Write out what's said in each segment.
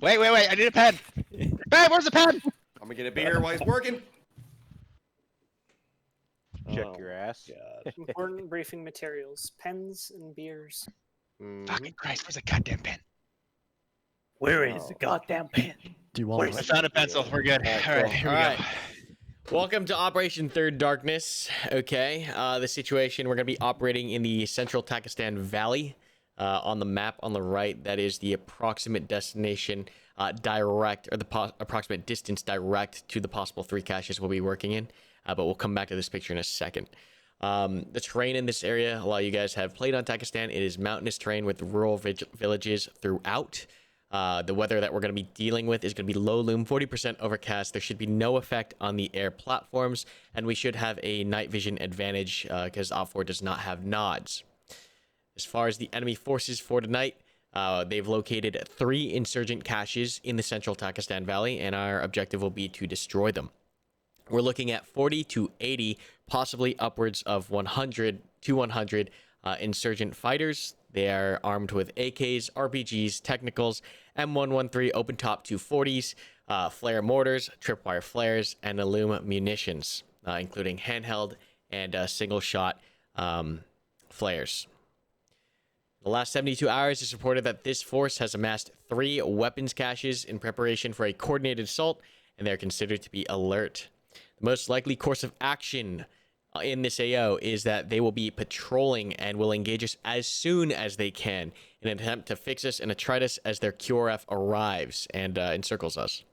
Wait. I need a pen. Pen, where's the pen? I'm gonna get a beer while he's working. Check your ass. God. Important briefing materials, pens and beers. Fucking Christ, where's the goddamn pen? Where is the goddamn pen? Do you want I found a pencil. We're good. All right, here we go. Welcome to Operation Third Darkness. Okay, the situation, we're going to be operating in the central Takistan Valley. On the map on the right, that is the approximate destination direct, or the approximate distance direct to the possible 3 caches we'll be working in. But we'll come back to this picture in a second. The terrain in this area, a lot of you guys have played on Takistan, it is mountainous terrain with rural villages throughout. The weather that we're going to be dealing with is going to be low loom, 40% overcast. There should be no effect on the air platforms, and we should have a night vision advantage because Op4 does not have nods. As far as the enemy forces for tonight, they've located 3 insurgent caches in the central Takistan Valley, and our objective will be to destroy them. We're looking at 40 to 80, possibly upwards of 100 to 100 insurgent fighters. They are armed with AKs, RPGs, technicals, M113 open top 240s, flare mortars, tripwire flares, and Illum munitions, including handheld and single shot flares. The last 72 hours is reported that this force has amassed 3 weapons caches in preparation for a coordinated assault, and they're considered to be alert. The most likely course of action in this AO is that they will be patrolling and will engage us as soon as they can in an attempt to fix us and attrite us as their QRF arrives and encircles us.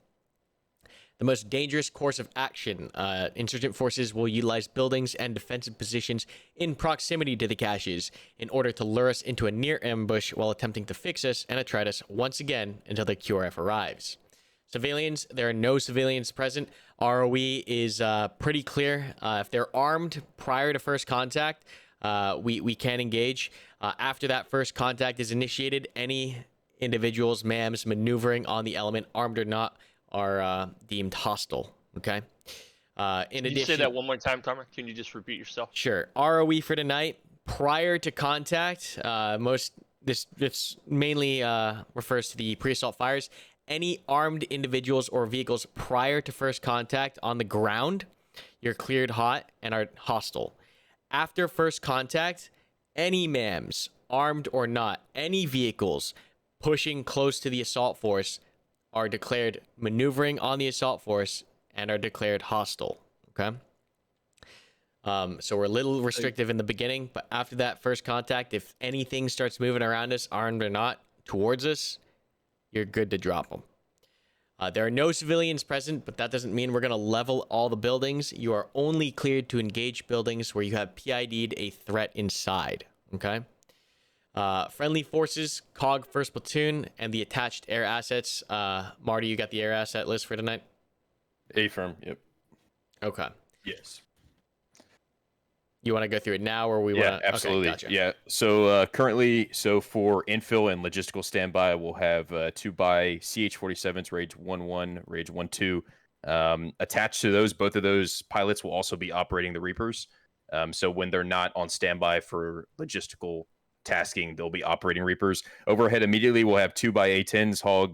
The most dangerous course of action, insurgent forces will utilize buildings and defensive positions in proximity to the caches in order to lure us into a near ambush while attempting to fix us and attrite us once again until the QRF arrives. Civilians, there are no civilians present. ROE is pretty clear. If they're armed prior to first contact, we can engage. After that first contact is initiated, any individuals, ma'ams, maneuvering on the element, armed or not, are deemed hostile. Okay. In addition, Can you say that one more time, Tomer? Can you just repeat yourself? Sure. ROE for tonight, prior to contact, this mainly refers to the pre-assault fires. Any armed individuals or vehicles prior to first contact on the ground, you're cleared hot and are hostile. After first contact, any ma'ams, armed or not, any vehicles pushing close to the assault force are declared maneuvering on the assault force and are declared hostile. Okay? So we're a little restrictive in the beginning, but after that first contact, if anything starts moving around us, armed or not, towards us, you're good to drop them. There are no civilians present, but that doesn't mean we're going to level all the buildings. You are only cleared to engage buildings where you have PID'd a threat inside. Okay? Friendly forces, KOG first platoon, and the attached air assets. Marty, you got the air asset list for tonight? A-firm, yep. Okay. Yes. You want to go through it now, or we want to? Yeah, absolutely. Okay, gotcha. Yeah. So currently, for infill and logistical standby, we'll have 2 by CH-47s, Rage 1-1, Rage 1-2. Attached to those, both of those pilots will also be operating the Reapers. So when they're not on standby for logistical tasking, they'll be operating Reapers. Overhead immediately, we'll have 2 by A-10s, Hog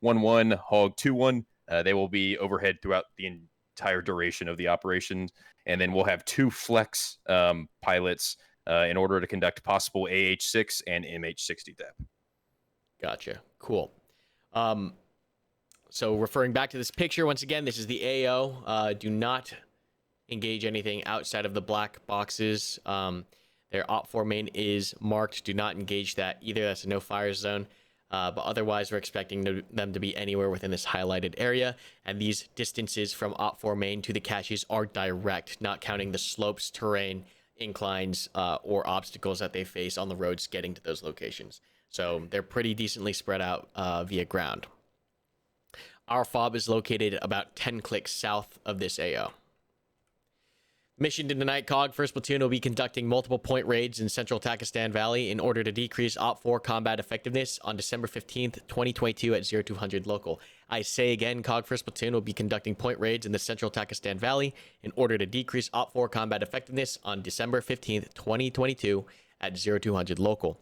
1-1, Hog 2-1. They will be overhead throughout the entire duration of the operation. And then we'll have 2 flex pilots in order to conduct possible AH-6 and MH-60 dep. Gotcha. Cool. So referring back to this picture, once again, this is the AO. Do not engage anything outside of the black boxes. Their Op4 main is marked. Do not engage that either. That's a no-fire zone. But otherwise, we're expecting them to be anywhere within this highlighted area. And these distances from Op4 main to the caches are direct, not counting the slopes, terrain, inclines, or obstacles that they face on the roads getting to those locations. So they're pretty decently spread out via ground. Our FOB is located about 10 clicks south of this AO. Mission tonight, KOG First Platoon will be conducting multiple point raids in central Takistan Valley in order to decrease Op4 combat effectiveness on December 15th, 2022 at 0200 local. I say again, KOG First Platoon will be conducting point raids in the central Takistan Valley in order to decrease Op4 combat effectiveness on December 15th, 2022 at 0200 local.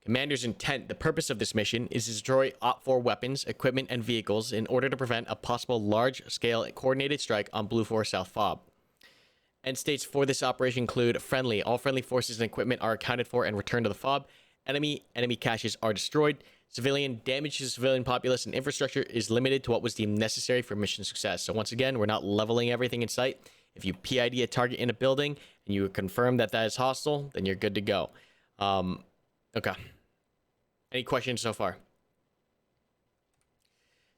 Commander's intent. The purpose of this mission is to destroy OP4 weapons, equipment, and vehicles in order to prevent a possible large-scale coordinated strike on Blue 4 South Fob. End states for this operation include friendly. All friendly forces and equipment are accounted for and returned to the fob. Enemy caches are destroyed. Civilian damage to civilian populace and infrastructure is limited to what was deemed necessary for mission success. So once again, we're not leveling everything in sight. If you PID a target in a building and you confirm that that is hostile, then you're good to go. Okay. Any questions so far?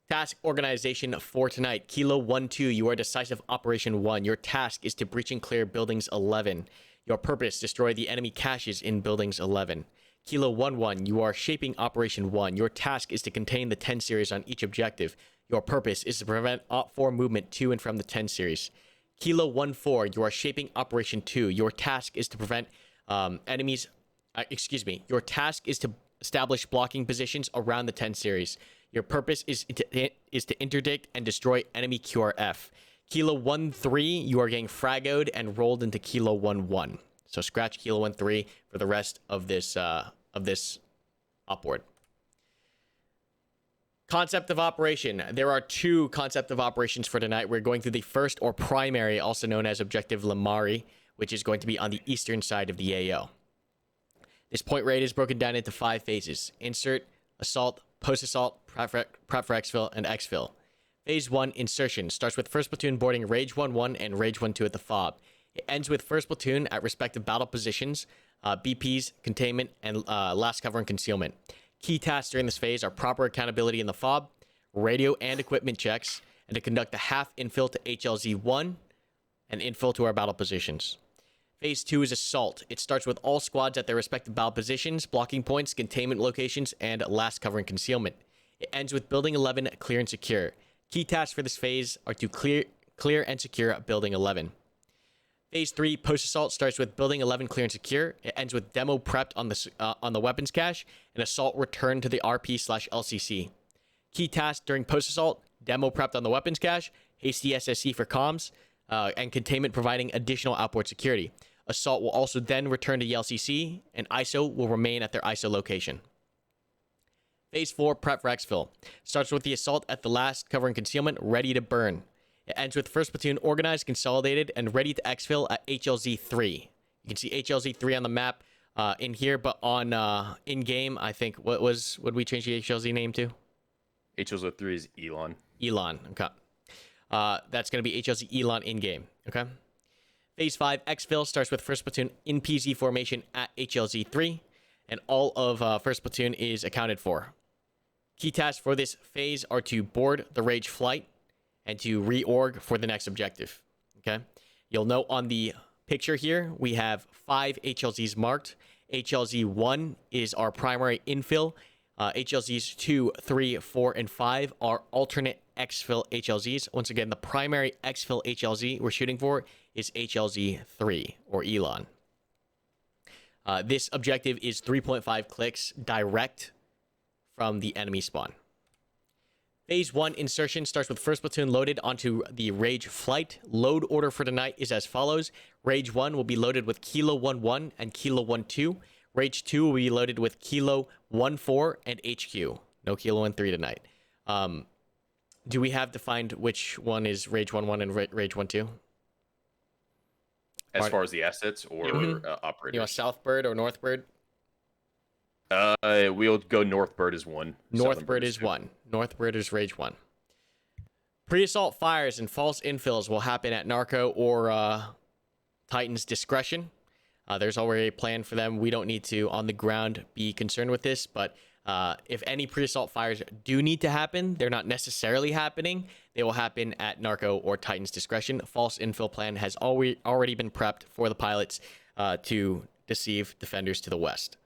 Task organization for tonight. Kilo 1-2, you are decisive operation 1. Your task is to breach and clear buildings 11. Your purpose, destroy the enemy caches in buildings 11. Kilo 1-1, you are shaping operation 1. Your task is to contain the 10 series on each objective. Your purpose is to prevent OP4 movement to and from the 10 series. Kilo 1-4, you are shaping operation 2. Your task is to prevent your task is to establish blocking positions around the 10 series. Your purpose is to interdict and destroy enemy QRF. Kilo 1-3, you are getting fragoed and rolled into Kilo 1-1. So scratch Kilo 1-3 for the rest of this upward. Concept of operation. There are 2 concept of operations for tonight. We're going through the first or primary, also known as Objective Limari, which is going to be on the eastern side of the AO. This point raid is broken down into 5 phases. Insert, assault, post-assault, prep for exfil, and exfil. Phase 1, insertion, starts with 1st Platoon boarding Rage 1-1 and Rage 1-2 at the FOB. It ends with 1st Platoon at respective battle positions, BPs, containment, and last cover and concealment. Key tasks during this phase are proper accountability in the FOB, radio and equipment checks, and to conduct a half infill to HLZ-1 and infill to our battle positions. Phase 2 is assault. It starts with all squads at their respective battle positions, blocking points, containment locations, and last cover and concealment. It ends with Building 11, clear and secure. Key tasks for this phase are to clear and secure Building 11. Phase 3, post-assault, starts with Building 11, clear and secure. It ends with demo prepped on the weapons cache, and assault return to the RP/LCC. Key tasks during post-assault, demo prepped on the weapons cache, hasty SSC for comms, and containment providing additional outboard security. Assault will also then return to the LCC, and ISO will remain at their ISO location. Phase 4, prep for exfil. Starts with the assault at the last cover and concealment, ready to burn. It ends with 1st Platoon organized, consolidated, and ready to exfil at HLZ-3. You can see HLZ-3 on the map in here, but on in-game, I think, what we change the HLZ name to? HLZ-3 is Elon. Elon, okay. That's going to be HLZ Elon in-game, okay? Phase 5, exfil, starts with 1st Platoon in PZ formation at HLZ-3, and all of 1st Platoon is accounted for. Key tasks for this phase are to board the Rage flight and to reorg for the next objective, okay? You'll note on the picture here, we have 5 HLZs marked. HLZ-1 is our primary infill. HLZs 2, 3, 4, and 5 are alternate exfil HLZs. Once again, the primary exfil HLZ we're shooting for is HLZ-3, or Elon. This objective is 3.5 clicks direct from the enemy spawn. Phase 1 insertion starts with 1st Platoon loaded onto the Rage flight. Load order for tonight is as follows. Rage 1 will be loaded with Kilo 1-1 and Kilo 1-2. Rage 2 will be loaded with Kilo 1-4 and HQ. No Kilo 1-3 tonight. Do we have defined which one is Rage 1-1 and Rage 1-2? As far as the assets or operators? You know, Southbird or Northbird? We'll go Northbird is 1. Northbird is 1. Northbird is Rage 1. Pre-assault fires and false infills will happen at Narco or Titan's discretion. There's already a plan for them. We don't need to, on the ground, be concerned with this, but if any pre-assault fires do need to happen, they're not necessarily happening. They will happen at Narco or Titan's discretion. False infill plan has already been prepped for the pilots to deceive defenders to the west.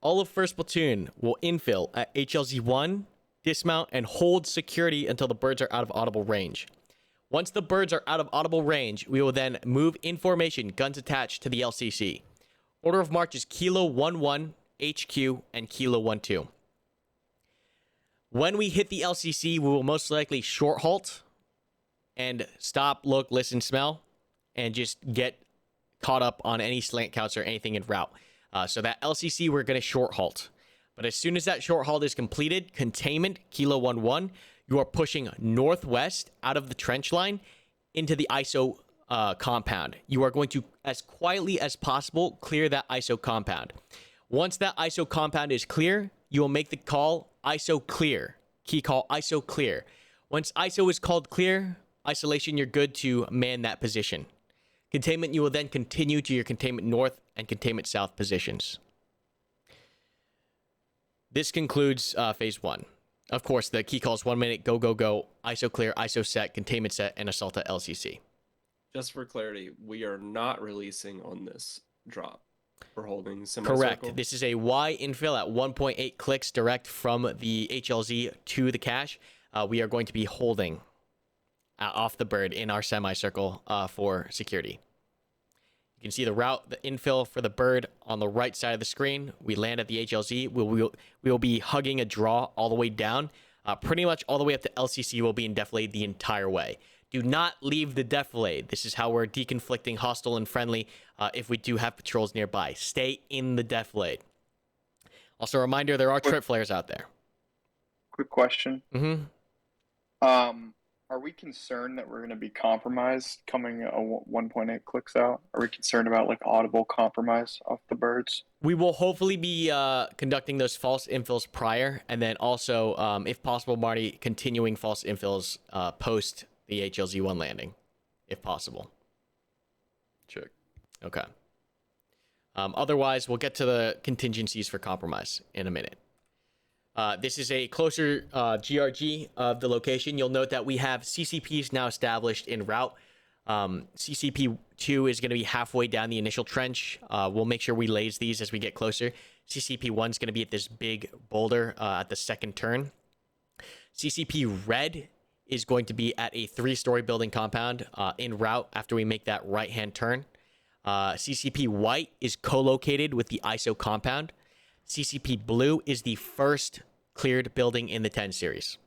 All of 1st Platoon will infill at HLZ-1, dismount, and hold security until the birds are out of audible range. Once the birds are out of audible range, we will then move in formation, guns attached to the LCC. Order of march is Kilo 1-1, HQ, and Kilo 1-2. When we hit the LCC, we will most likely short halt and stop, look, listen, smell, and just get caught up on any slant counts or anything en route. So that LCC, we're going to short halt. But as soon as that short halt is completed, containment, Kilo 1-1, you are pushing northwest out of the trench line into the ISO compound. You are going to, as quietly as possible, clear that ISO compound. Once that ISO compound is clear, you will make the call ISO clear. Key call ISO clear. Once ISO is called clear, isolation, you're good to man that position. Containment, you will then continue to your containment north and containment south positions. This concludes phase 1. Of course, the key calls 1 minute, go, go, go, ISO clear, ISO set, containment set, and assault at LCC. Just for clarity, we are not releasing on this drop. We're holding semicircle. Correct. This is a Y infill at 1.8 clicks direct from the HLZ to the cache. We are going to be holding off the bird in our semicircle for security. You can see the route, the infill for the bird on the right side of the screen. We land at the HLZ. We will be hugging a draw all the way down. Pretty much all the way up to LCC will be in defilade the entire way. Do not leave the defilade. This is how we're deconflicting hostile and friendly if we do have patrols nearby. Stay in the defilade. Also, a reminder, there are trip flares out there. Quick question. Mm-hmm. Are we concerned that we're going to be compromised coming 1.8 clicks out? Are we concerned about like audible compromise off the birds? We will hopefully be conducting those false infills prior, and then also, if possible, Marty, continuing false infills post the HLZ1 landing, if possible. Check. Okay. Otherwise, we'll get to the contingencies for compromise in a minute. This is a closer GRG of the location. You'll note that we have CCPs now established en route. CCP2 is going to be halfway down the initial trench. We'll make sure we laze these as we get closer. CCP1 is going to be at this big boulder at the second turn. CCP red is going to be at a 3-story building compound en route after we make that right-hand turn. CCP white is co-located with the ISO compound. CCP blue is the first cleared building in the 10 series.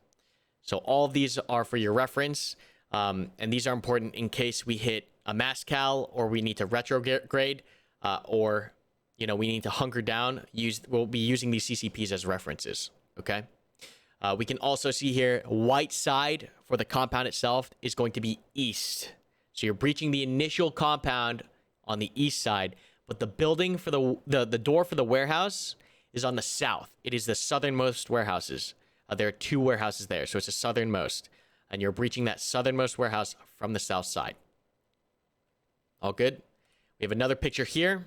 So all of these are for your reference, and these are important in case we hit a MASCAL or we need to retrograde, or we need to hunker down. We'll be using these CCPs as references. Okay. We can also see here white side for the compound itself is going to be east. So you're breaching the initial compound on the east side, but the building for the door for the warehouse is on the south. It is the southernmost warehouses. There are 2 warehouses there, so it's the southernmost. And you're breaching that southernmost warehouse from the south side. All good? We have another picture here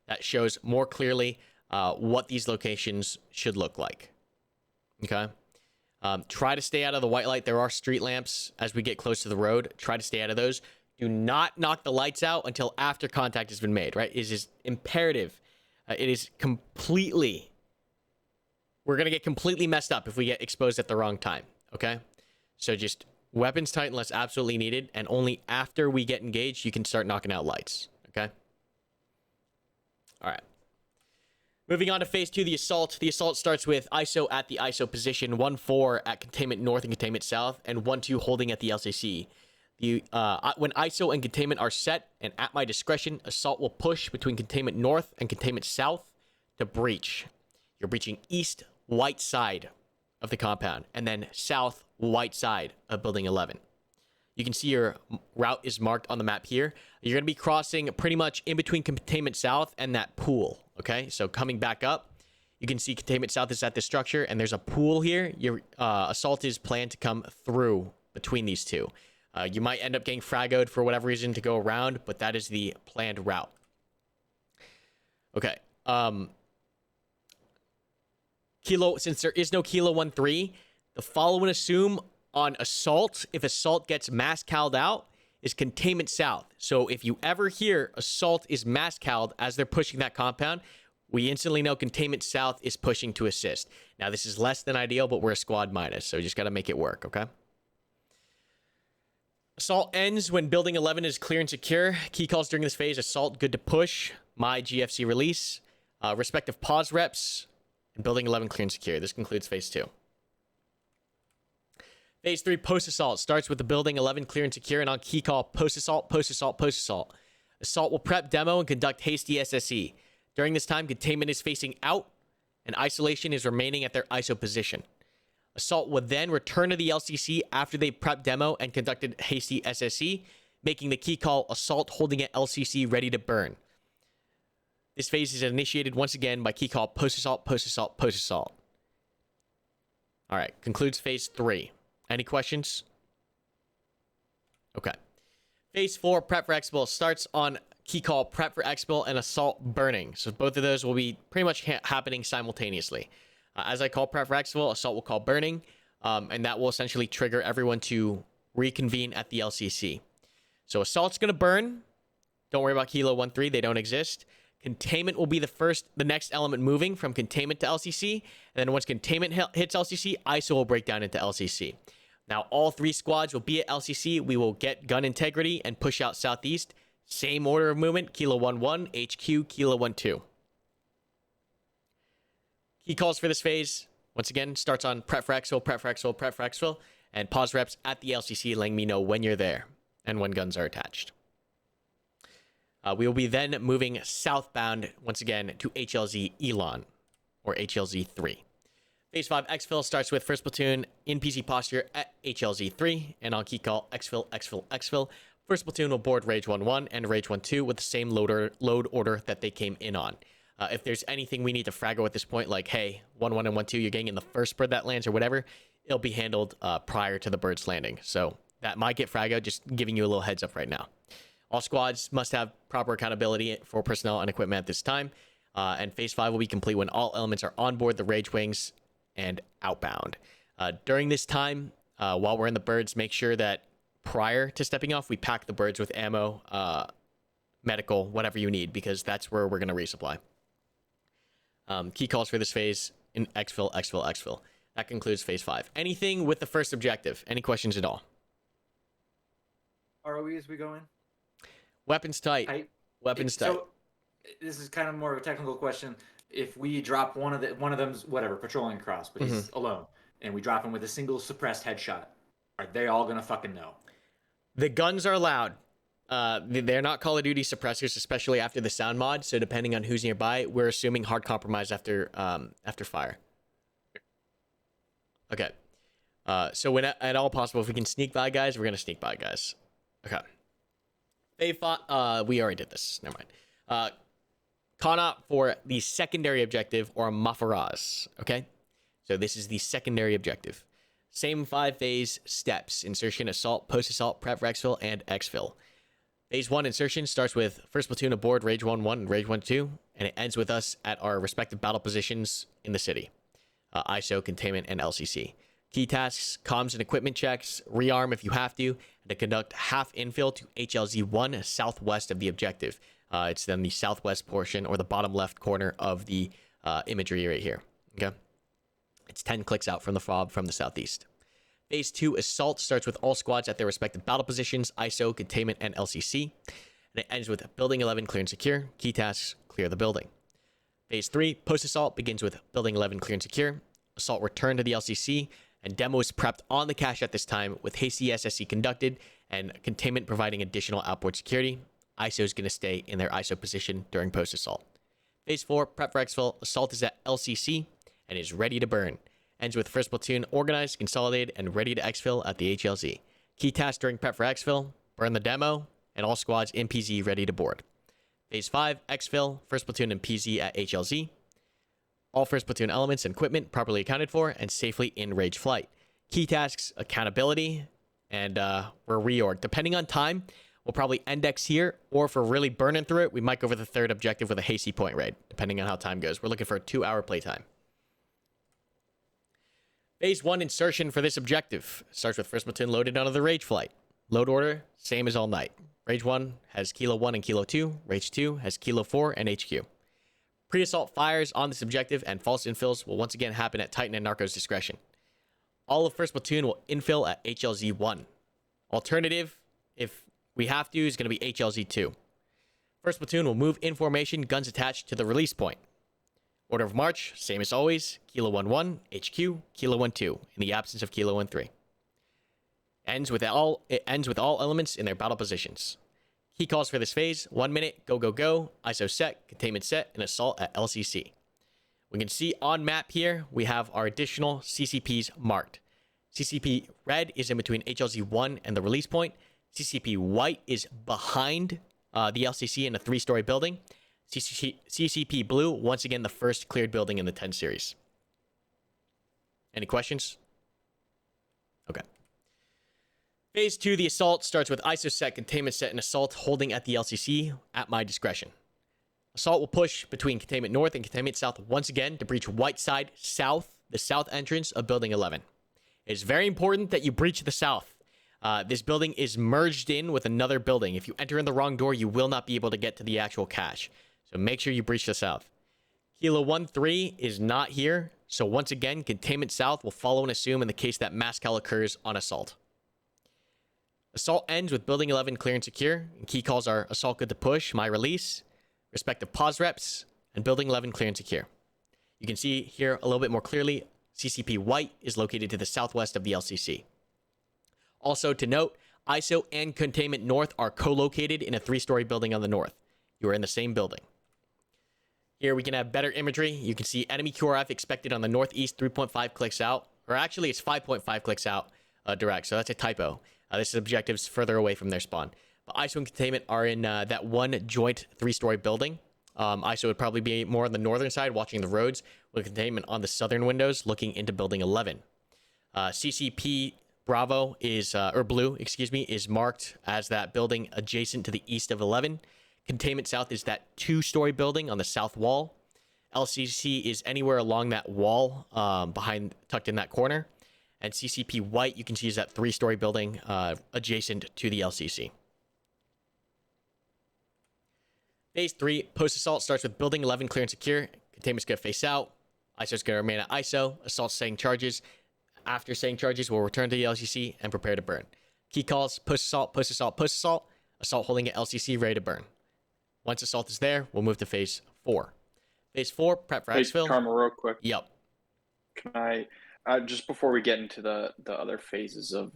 that shows more clearly what these locations should look like. Okay? Try to stay out of the white light. There are street lamps as we get close to the road. Try to stay out of those. Do not knock the lights out until after contact has been made, right? It is imperative. It is completely... We're going to get completely messed up if we get exposed at the wrong time, okay? So just weapons tight unless absolutely needed, and only after we get engaged, you can start knocking out lights, okay? All right. Moving on to phase 2, the assault. The assault starts with ISO at the ISO position, 1-4 at containment north and containment south, and 1-2 holding at the LCC. When ISO and containment are set, and at my discretion, assault will push between containment north and containment south to breach. You're breaching east, white side of the compound, and then south, white side of building 11. You can see your route is marked on the map here. You're going to be crossing pretty much in between containment south and that pool, okay? So coming back up, you can see containment south is at this structure, and there's a pool here. Your assault is planned to come through between these two. You might end up getting fragoed for whatever reason to go around, but that is the planned route. Okay. Since there is no Kilo 1-3, the follow and assume on assault, if assault gets mass-called out, is containment south. So if you ever hear assault is mass-called as they're pushing that compound, we instantly know containment south is pushing to assist. Now, this is less than ideal, but we're a squad minus, so you just got to make it work, okay? Assault ends when building 11 is clear and secure. Key calls during this phase: assault, good to push. My GFC release. Respective pause reps. And building 11 clear and secure. This concludes phase 2. Phase 3 post-assault starts with the building 11 clear and secure, and on key call, post-assault, post-assault, post-assault. Assault will prep demo and conduct hasty SSE. During this time, containment is facing out, and isolation is remaining at their ISO position. Assault would then return to the LCC after they prepped demo and conducted hasty SSE, making the key call assault holding at LCC ready to burn. This phase is initiated once again by key call post-assault, post-assault, post-assault. All right, concludes phase 3. Any questions? Okay. Phase 4, prep for Exfil, starts on key call prep for Exfil and assault burning. So both of those will be pretty much happening simultaneously. As I call prep for Exfil, assault will call burning, and that will essentially trigger everyone to reconvene at the LCC. So assault's going to burn. Don't worry about Kilo 1-3. They don't exist. Containment will be the next element moving from containment to LCC. And then once containment hits LCC, ISO will break down into LCC. Now, all 3 squads will be at LCC. We will get gun integrity and push out southeast. Same order of movement, Kilo 1-1, HQ, Kilo 1-2. Key calls for this phase, once again, starts on prep for Exfil, prep for Exfil, prep for Exfil, and pause reps at the LCC letting me know when you're there and when guns are attached. We will be then moving southbound, once again, to HLZ Elon, or HLZ 3. Phase 5 Exfil starts with first platoon in PC posture at HLZ 3, and on key call Exfil, Exfil, Exfil. First platoon will board Rage 1-1 and Rage 1-2 with the same load order that they came in on. If there's anything we need to fraggle at this point, like, hey, 1-1 and 1-2, you're getting in the first bird that lands or whatever, it'll be handled prior to the bird's landing. So that might get fraggled, just giving you a little heads up right now. All squads must have proper accountability for personnel and equipment at this time. And Phase 5 will be complete when all elements are on board the Rage Wings and outbound. During this time, while we're in the birds, make sure that prior to stepping off, we pack the birds with ammo, medical, whatever you need, because that's where we're going to resupply. Key calls for this phase in Exfil, Exfil, Exfil. That concludes Phase 5. Anything with the first objective? Any questions at all? ROEs we going? Weapons tight. Weapons tight. So this is kind of more of a technical question. If we drop one of them's whatever patrolling across, but he's alone, and we drop him with a single suppressed headshot, are they all gonna fucking know? The guns are loud. They're not Call of Duty suppressors, especially after the sound mod. So depending on who's nearby, we're assuming hard compromise after fire. Okay. So when at all possible, if we can sneak by guys, we're gonna sneak by guys. Okay. They fought. We already did this. Never mind. Con-op for the secondary objective, or Mafaraz. Okay. So this is the secondary objective. Same 5-phase steps: insertion, assault, post-assault, prep for Exfil, and Exfil. Phase 1 insertion starts with first platoon aboard Rage 1-1 and Rage 1-2, and it ends with us at our respective battle positions in the city. ISO, containment, and LCC. Key tasks: comms and equipment checks, rearm if you have to, and to conduct half infill to HLZ-1 southwest of the objective. It's then the southwest portion, or the bottom left corner of the imagery right here. Okay, it's 10 clicks out from the fob from the southeast. Phase 2 assault starts with all squads at their respective battle positions, ISO, containment, and LCC, and it ends with building 11 clear and secure. Key tasks: clear the building. Phase 3 post assault begins with building 11 clear and secure. Assault return to the LCC, and demo is prepped on the cache at this time with hasty SSE conducted and containment providing additional outboard security. ISO is going to stay in their ISO position during post assault. Phase 4 prep for Exfil. Assault is at LCC and is ready to burn. Ends with first platoon organized, consolidated, and ready to exfil at the HLZ. Key tasks during prep for Exfil: burn the demo, and all squads in PZ ready to board. Phase 5 Exfil, first platoon in PZ at HLZ. All first platoon elements and equipment properly accounted for and safely in rage flight. Key tasks: accountability, and we're reorg. Depending on time, we'll probably index here, or if we're really burning through it, we might go for the third objective with a hasty point raid, depending on how time goes. We're looking for a 2-hour playtime. Phase 1 insertion for this objective starts with first platoon loaded onto the rage flight. Load order, same as all night. Rage 1 has Kilo 1 and Kilo 2. Rage 2 has Kilo 4 and HQ. Pre-assault fires on this objective and false infills will once again happen at Titan and Narco's discretion. All of first platoon will infill at HLZ 1. Alternative, if we have to, is going to be HLZ 2. First platoon will move in formation, guns attached to the release point. Order of march, same as always: Kilo 1-1, HQ, Kilo 1-2, in the absence of Kilo 1-3. It ends with all elements in their battle positions. Key calls for this phase: 1 minute, go, go, go, ISO set, containment set, and assault at LCC. We can see on map here, we have our additional CCPs marked. CCP red is in between HLZ1 and the release point. CCP white is behind the LCC in a 3-story building. CCP blue, once again, the first cleared building in the 10 series. Any questions? Okay. Phase 2, the assault, starts with ISO set, containment set, and assault holding at the LCC at my discretion. Assault will push between containment north and containment south once again to breach white side south, the south entrance of building 11. It is very important that you breach the south. This building is merged in with another building. If you enter in the wrong door, you will not be able to get to the actual cache. So make sure you breach the south. Kilo 1-3 is not here. So once again, containment south will follow and assume in the case that mass call occurs on assault. Assault ends with building 11 clear and secure. And key calls are assault good to push, my release, respective pause reps, and building 11 clear and secure. You can see here a little bit more clearly, CCP white is located to the southwest of the LCC. Also to note, ISO and containment north are co-located in a 3-story building on the north. You are in the same building. Here we can have better imagery. You can see enemy QRF expected on the northeast 3.5 clicks out, or actually it's 5.5 clicks out direct, so that's a typo. This is objectives further away from their spawn. But ISO and containment are in that one joint 3-story building. ISO would probably be more on the northern side, watching the roads, with containment on the southern windows, looking into building 11. CCP Bravo is, or blue, excuse me, is marked as that building adjacent to the east of 11. Containment south is that 2-story building on the south wall. LCC is anywhere along that wall, tucked in that corner. And CCP white, you can see, is that 3-story building adjacent to the LCC. Phase 3, post-assault starts with building 11 clear and secure. Containment's going to face out. ISO's going to remain at ISO. Assault saying charges. After saying charges, we'll return to the LCC and prepare to burn. Key calls, post-assault, post-assault, post-assault. Assault holding at LCC, ready to burn. Once assault is there, we'll move to phase 4. Phase 4, prep for exfil. Karma, real quick. Yep. Can I, just before we get into the other phases of,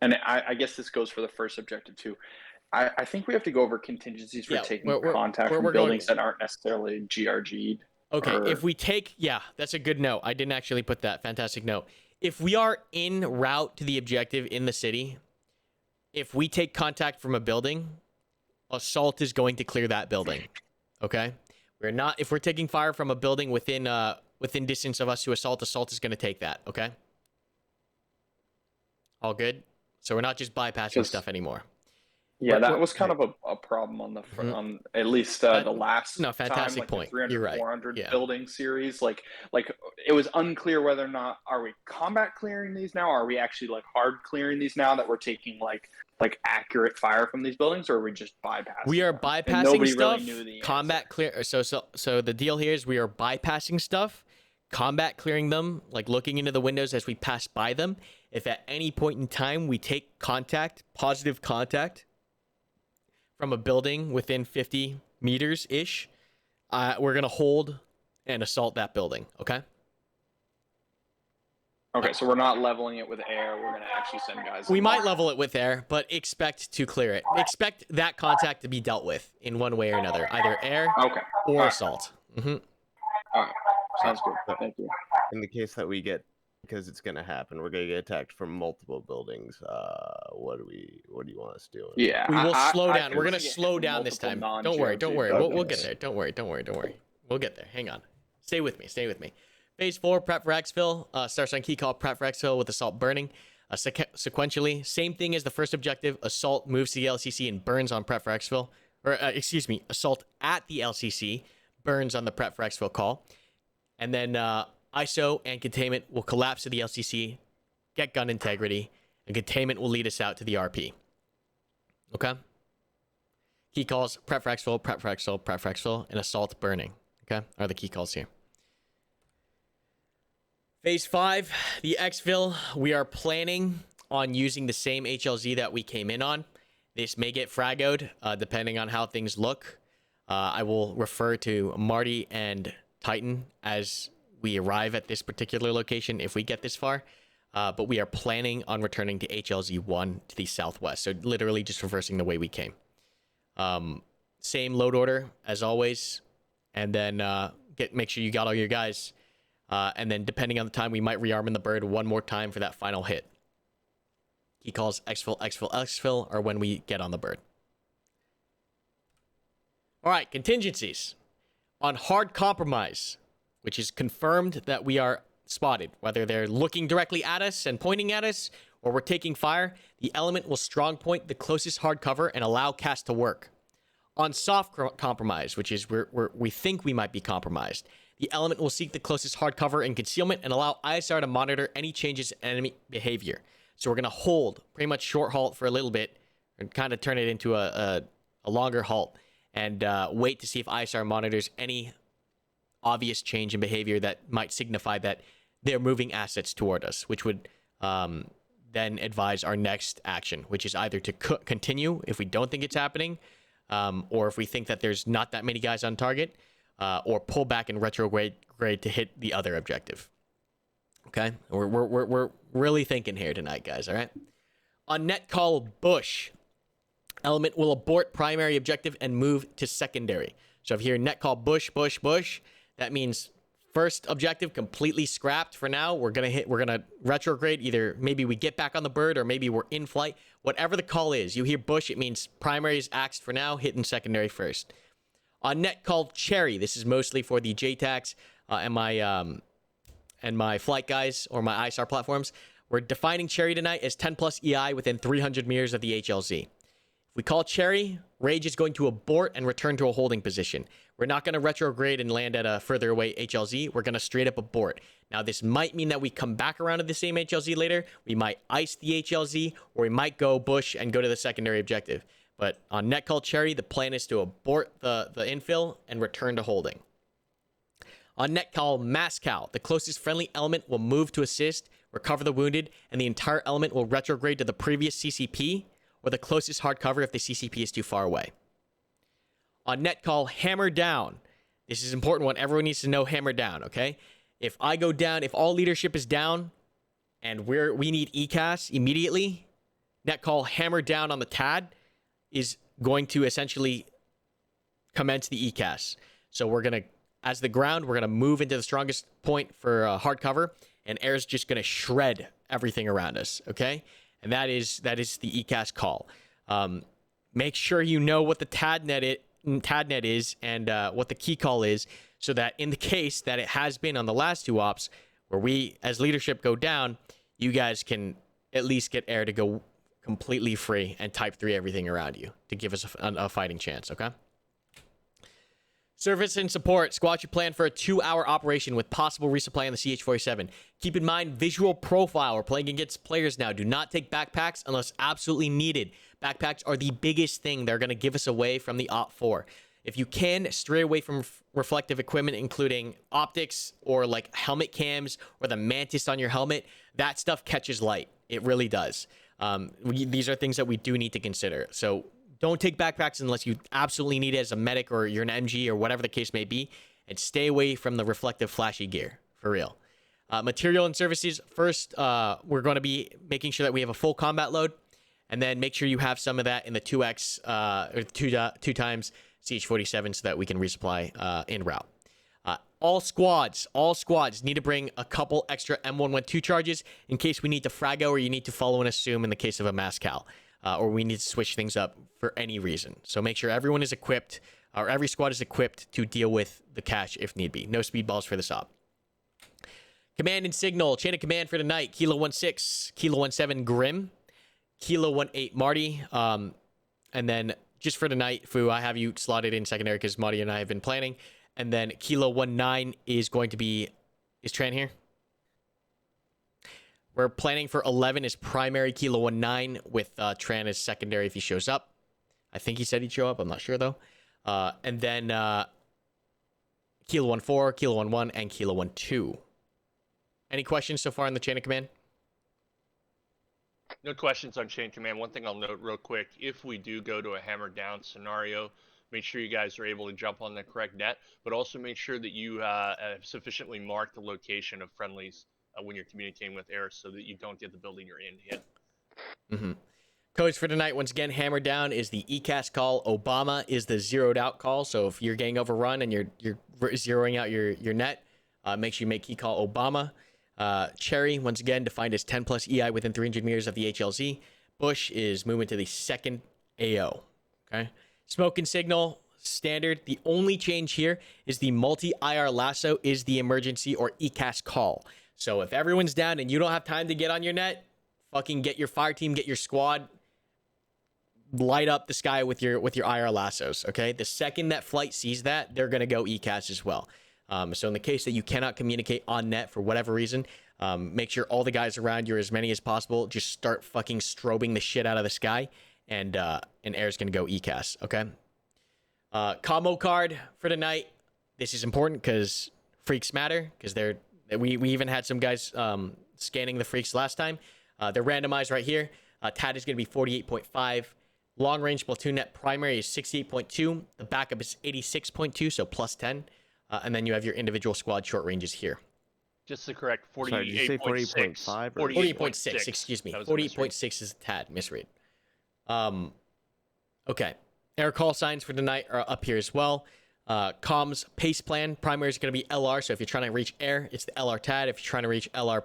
and I guess this goes for the first objective too. I think we have to go over contingencies for taking contact from buildings that aren't necessarily GRG'd. Okay, if we take, that's a good note. I didn't actually put that. Fantastic note. If we are en route to the objective in the city, if we take contact from a building, assault is going to clear that building. Okay? We're not, if we're taking fire from a building within distance of us to assault is going to take that. Okay? All good? So we're not just bypassing stuff anymore. Yeah, that was kind of a problem on the front, on at least the last fantastic time, point. The 300, You're right. 400 building series. Like it was unclear whether or not are we combat clearing these now? Are we actually like hard clearing these now that we're taking like accurate fire from these buildings, or are we just bypassing? We are them? bypassing stuff. Really knew the combat clear. So the deal here is we are bypassing stuff, combat clearing them, like looking into the windows as we pass by them. If at any point in time we take contact, positive contact, from a building within 50 meters ish, we're gonna hold and assault that building. Okay. Okay, so we're not leveling it with air. We're gonna actually send guys. We might level it with air, but expect to clear it. Expect that contact to be dealt with in one way or another, either air or assault. All right, sounds good. Thank you. In the case that we get, because it's gonna happen, we're gonna get attacked from multiple buildings. What do you want us doing? Yeah, we will slow down. We're gonna slow down this time. Don't worry. We'll get there. Don't worry. We'll get there. Hang on. Stay with me. Phase 4, prep for exfil. Starts on key call, prep for exfil with assault burning. Sequentially, same thing as the first objective. Assault moves to the LCC and burns on prep for exfil. Or assault at the LCC burns on the prep for exfil call. And then ISO and containment will collapse to the LCC, get gun integrity, and containment will lead us out to the RP. Okay? Key calls, prep for exfil, prep for exfil, prep for exfil, and assault burning. Okay? Are the key calls here. Phase 5, the exfil. We are planning on using the same HLZ that we came in on. This may get fragoed, depending on how things look. I will refer to Marty and Titan as we arrive at this particular location if we get this far. But we are planning on returning to HLZ1 to the southwest. So literally just reversing the way we came. Same load order as always, and then make sure you got all your guys. And then depending on the time, we might rearm in the bird one more time for that final hit. He calls exfil, exfil, exfil, or when we get on the bird. All right, contingencies. On hard compromise, which is confirmed that we are spotted, whether they're looking directly at us and pointing at us, or we're taking fire, the element will strong point the closest hard cover and allow cast to work. On soft compromise, which is where we think we might be compromised, the element will seek the closest hard cover and concealment and allow ISR to monitor any changes in enemy behavior. So we're going to hold, pretty much short halt for a little bit, and kind of turn it into a longer halt, and wait to see if ISR monitors any obvious change in behavior that might signify that they're moving assets toward us, which would then advise our next action, which is either to continue if we don't think it's happening, or if we think that there's not that many guys on target, or pull back and retrograde to hit the other objective. Okay, we're really thinking here tonight, guys. All right. On net call bush, element will abort primary objective and move to secondary. So if here net call bush, that means first objective completely scrapped for now. We're gonna retrograde. Either maybe we get back on the bird, or maybe we're in flight. Whatever the call is, you hear bush, it means primary is axed for now, hitting secondary first. On net called cherry, this is mostly for the JTACs and my flight guys or my ISR platforms. We're defining cherry tonight as 10 plus EI within 300 meters of the HLZ. If we call cherry, Rage is going to abort and return to a holding position. We're not going to retrograde and land at a further away HLZ. We're going to straight up abort. Now, this might mean that we come back around to the same HLZ later. We might ice the HLZ, or we might go bush and go to the secondary objective. But on net call cherry, the plan is to abort the infill and return to holding. On net call Mascal, the closest friendly element will move to assist, recover the wounded, and the entire element will retrograde to the previous CCP or the closest hard cover if the CCP is too far away. On net call Hammer Down, this is an important one. Everyone needs to know Hammer Down, okay? If I go down, if all leadership is down and we need ECAS immediately, net call Hammer Down on the TAD is going to essentially commence the ECAS. So we're going to, as the ground, we're going to move into the strongest point for hard cover, and air's just going to shred everything around us, okay? And that is the ECAS call. Make sure you know what the TAD net is and what the key call is, so that in the case that it has been on the last two ops, where we as leadership go down, you guys can at least get air to go completely free and type 3 everything around you to give us a fighting chance, okay? Service and support. Squad should plan for a 2-hour operation with possible resupply on the CH-47. Keep in mind, visual profile. We're playing against players now. Do not take backpacks unless absolutely needed. Backpacks are the biggest thing. They're going to give us away from the OP4. If you can, stray away from reflective equipment, including optics or like helmet cams or the mantis on your helmet. That stuff catches light. It really does. These are things that we do need to consider. So don't take backpacks unless you absolutely need it as a medic or you're an MG or whatever the case may be. And stay away from the reflective flashy gear, for real. Material and services. First, we're going to be making sure that we have a full combat load. And then make sure you have some of that in the 2x, or 2 times CH-47 so that we can resupply en route. All squads need to bring a couple extra M112 charges in case we need to frag out or you need to follow and assume in the case of a Mascal. Or we need to switch things up for any reason. So make sure everyone is equipped, or every squad is equipped to deal with the cache if need be. No speedballs for this op. Command and signal. Chain of command for tonight. Kilo 16, Kilo 17 Grim, Kilo 18 Marty. And then just for tonight, Fu, I have you slotted in secondary because Marty and I have been planning. And then Kilo 19 is going to be... Is Tran here? We're planning for 11 as primary, Kilo 19, with Tran as secondary if he shows up. I think he said he'd show up. I'm not sure, though. And then Kilo 14, Kilo 11, and Kilo 12. Any questions so far in the chain of command? No questions on chain command. One thing I'll note real quick, if we do go to a hammer down scenario, make sure you guys are able to jump on the correct net, but also make sure that you have sufficiently marked the location of friendlies when you're communicating with air so that you don't get the building you're in hit. Codes for tonight, once again, hammer down is the ECAS call. Obama is the zeroed out call. So if you're getting overrun and you're zeroing out your net, make sure you make key call Obama. Cherry, once again, defined as 10 plus EI within 300 meters of the HLZ. Bush is moving to the second AO. Okay. Smoke and signal, standard. The only change here is the multi-IR lasso is the emergency or ECAS call. So if everyone's down and you don't have time to get on your net, fucking get your fire team, get your squad, light up the sky with your IR lassos, okay? The second that flight sees that, they're going to go ECAS as well. So in the case that you cannot communicate on net for whatever reason, make sure all the guys around you, as many as possible, just start fucking strobing the shit out of the sky, and air's going to go ECAS, okay? Combo card for tonight. This is important because freaks matter, because we even had some guys scanning the freaks last time. They're randomized right here. TAD is going to be 48.5. Long range platoon net primary is 68.2. The backup is 86.2, so plus 10. And then you have your individual squad short ranges here. Just to correct, 48.6. Sorry, did you say 48.5? 48.6, excuse me. 48.6 is TAD, misread. Okay. Air call signs for tonight are up here as well. Comms pace plan, primary is going to be LR, so if you're trying to reach air, it's the LR TAD. If you're trying to reach LR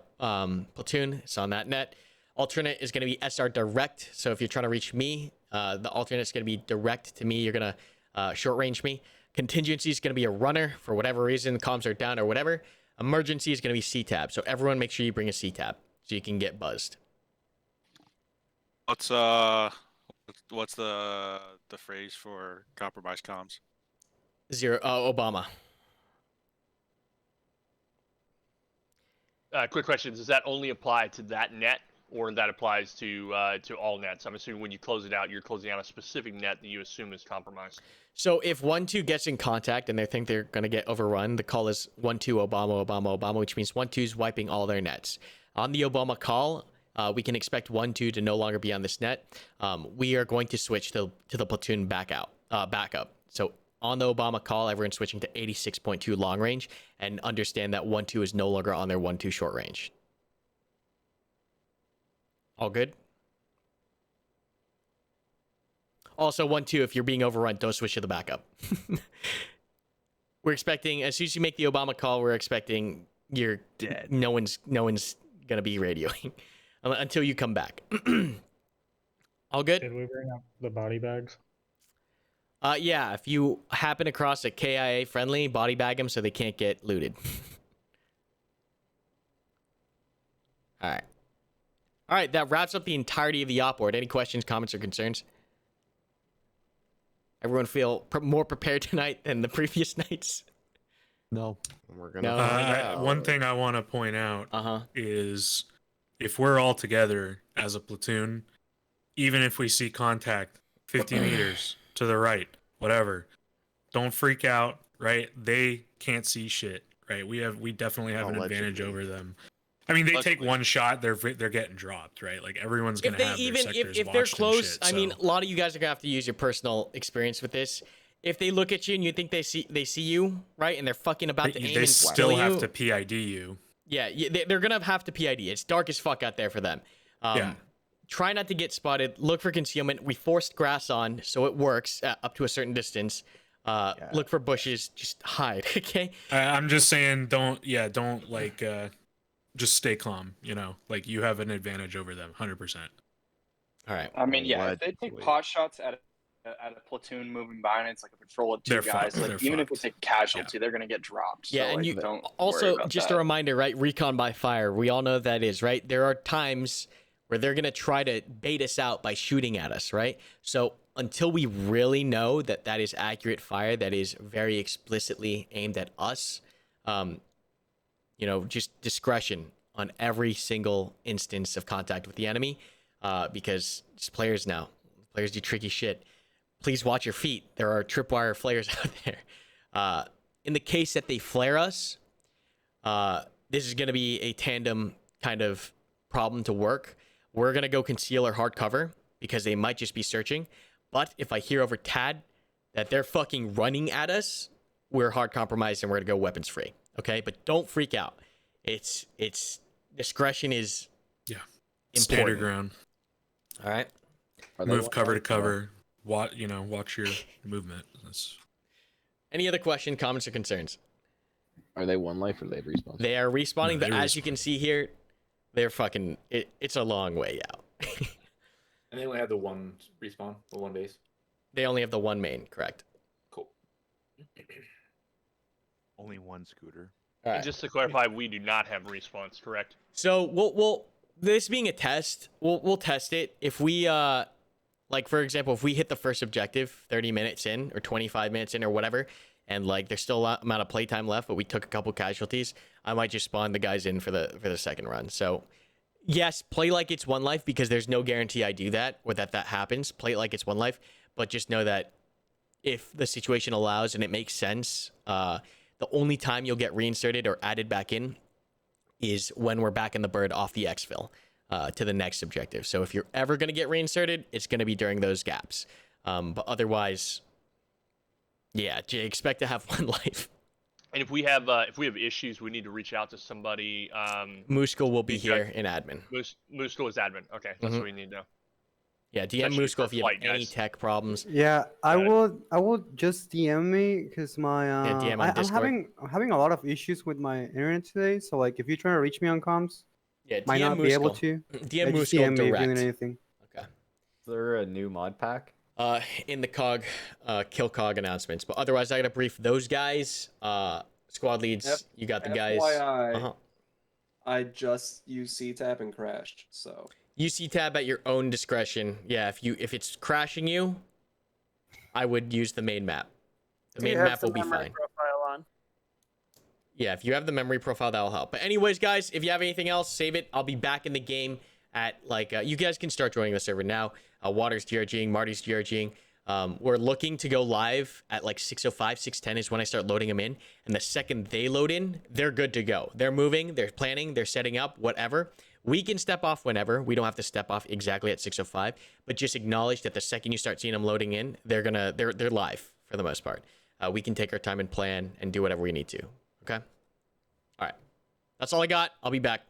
platoon, it's on that net. Alternate is going to be SR direct, so if you're trying to reach me, the alternate is going to be direct to me. You're going to short range me. Contingency is going to be a runner for whatever reason. Comms are down or whatever. Emergency is going to be C-tab, so everyone make sure you bring a C-tab so you can get buzzed. What's the phrase for compromised comms? Obama. Quick question: does that only apply to that net, or that applies to all nets? I'm assuming when you close it out, you're closing out a specific net that you assume is compromised. So if 1-2 gets in contact and they think they're going to get overrun, the call is 1-2 Obama, Obama, Obama, which means 1-2 is wiping all their nets. On the Obama call, we can expect 1-2 to no longer be on this net. We are going to switch to the platoon backup. So on the Obama call, everyone's switching to 86.2 long range, and understand that 1-2 is no longer on their 1-2 short range. All good? Also, 1-2, if you're being overrun, don't switch to the backup. We're expecting, as soon as you make the Obama call, we're expecting you're dead. No one's gonna be radioing until you come back. All good? Did we bring up the body bags? Yeah, if you happen across a KIA friendly, body bag them so they can't get looted. All right, that wraps up the entirety of the op board. Any questions, comments, or concerns? Everyone feel more prepared tonight than the previous nights? No. We're gonna one thing I want to point out is if we're all together as a platoon, even if we see contact 50 meters to the right, whatever, don't freak out, right? They can't see shit, right? We definitely have an advantage over them. I mean, they take one shot, they're getting dropped, right? Like everyone's gonna have their sectors if they're watched close. and shit, I mean, a lot of you guys are gonna have to use your personal experience with this. If they look at you and you think they see you, right, and they're fucking about to aim and kill you, they still have to PID you. Yeah, they're gonna have to PID. It's dark as fuck out there for them. Try not to get spotted. Look for concealment. We forced grass on, so it works up to a certain distance. Look for bushes. Just hide, okay? I'm just saying, don't like. Just stay calm, like you have an advantage over them, 100%. All right. I mean, yeah, if they take pot shots at a platoon moving by and it's like a patrol of two guys, like even if it's a casualty, they're gonna get dropped. Yeah, so, and like, you don't also worry about just that. a reminder, right? Recon by fire. We all know that is right. There are times where they're gonna try to bait us out by shooting at us, right? So until we really know that that is accurate fire, that is very explicitly aimed at us, just discretion on every single instance of contact with the enemy, because it's players now. Players do tricky shit. Please watch your feet. There are tripwire flares out there. In the case that they flare us, this is going to be a tandem kind of problem to work. We're going to go conceal or hard cover because they might just be searching. But if I hear over TAD that they're fucking running at us, we're hard compromised and we're going to go weapons free. Okay? But don't freak out. It's discretion is important. Standard ground. All right. Move cover to cover. Watch your movement. Any other question, comments, or concerns? Are they one life or they respawn? They are respawning, No, but as you can see here, they're fucking. It's a long way out. And they only have the one respawn, the one base. They only have the one main, correct? Cool. Only one scooter. All right. And just to clarify, we do not have respawns, correct? So we'll this being a test, we'll test it. If we like for example, if we hit the first objective 30 minutes in or 25 minutes in or whatever, and like there's still a amount of playtime left, but we took a couple casualties, I might just spawn the guys in for the second run. So yes, play like it's one life because there's no guarantee I do that or that happens. Play it like it's one life, but just know that if the situation allows and it makes sense, the only time you'll get reinserted or added back in is when we're back in the bird off the exfil to the next objective. So if you're ever going to get reinserted, it's going to be during those gaps. But otherwise, yeah, expect to have one life. And if we have issues, we need to reach out to somebody. Musko will be here in admin. Musko is admin. Okay, that's what we need to know. Yeah, DM Musko if you have any tech problems. Yeah, I will just DM me because my DM on I'm Discord. having a lot of issues with my internet today. So like, if you're trying to reach me on comms, yeah, might not be able to. DM just Musko DM me if direct. you need anything. Okay. Is there a new mod pack? In the KOG, kill KOG announcements. But otherwise, I gotta brief those guys. Squad leads, you got the guys. FYI, I just used C-Tab and crashed, so. Use C-Tab at your own discretion. Yeah, if it's crashing you, I would use the main map. The main map will be fine. Yeah, if you have the memory profile, that will help. But anyways, guys, if you have anything else, save it. I'll be back in the game at like you guys can start joining the server now. Water's DRGing, Marty's DRGing. We're looking to go live at like 6:05, 6:10 is when I start loading them in. And the second they load in, they're good to go. They're moving, they're planning, they're setting up, whatever. We can step off whenever. We don't have to step off exactly at 6:05, but just acknowledge that the second you start seeing them loading in, they're live for the most part. We can take our time and plan and do whatever we need to. Okay. All right. That's all I got. I'll be back.